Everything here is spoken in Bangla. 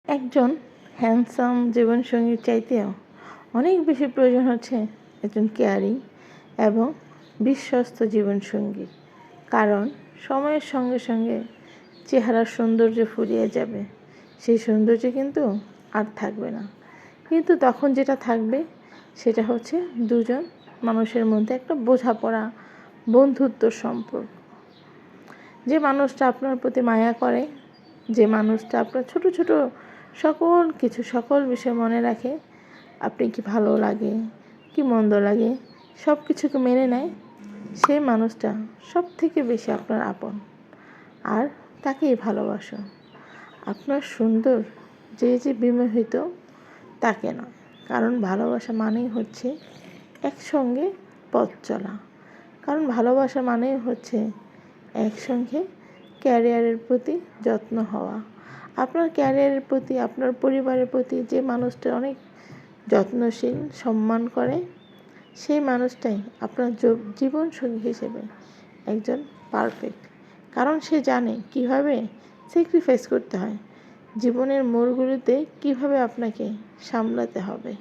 একজন হ্যান্ডসাম জীবনসঙ্গীর চাইতেও অনেক বেশি প্রয়োজন হচ্ছে একজন কেয়ারিং এবং বিশ্বস্ত জীবনসঙ্গী। কারণ সময়ের সঙ্গে সঙ্গে চেহারার সৌন্দর্য ফুরিয়ে যাবে, সেই সৌন্দর্য কিন্তু আর থাকবে না। কিন্তু তখন যেটা থাকবে সেটা হচ্ছে দুজন মানুষের মধ্যে একটা বোঝাপড়া, বন্ধুত্বর সম্পর্ক। যে মানুষটা আপনার প্রতি মায়া করে, যে মানুষটা আপনার ছোট ছোট সকল বিষয় মনে রাখে, আপনি কি ভালো লাগে কি মন্দ লাগে সব কিছুকে মেনে নেয়, সেই মানুষটা সব থেকে বেশি আপনার আপন। আর তাকেই ভালোবাসুন। আপনার সুন্দর যে বিমোহিত তাকে নয়। কারণ ভালোবাসা মানেই হচ্ছে একসঙ্গে পথ চলা। কারণ ভালোবাসা মানেই হচ্ছে একসঙ্গে ক্যারিয়ারের প্রতি যত্ন হওয়া। আপনার ক্যারিয়ারের প্রতি, আপনার পরিবারের প্রতি যে মানুষটা অনেক যত্নশীল, সম্মান করে, সেই মানুষটাই আপনার জীবনসঙ্গী হিসেবে একজন পারফেক্ট। কারণ সে জানে কীভাবে স্যাক্রিফাইস করতে হয়, জীবনের মোড়গুলিতে কীভাবে আপনাকে সামলাতে হবে।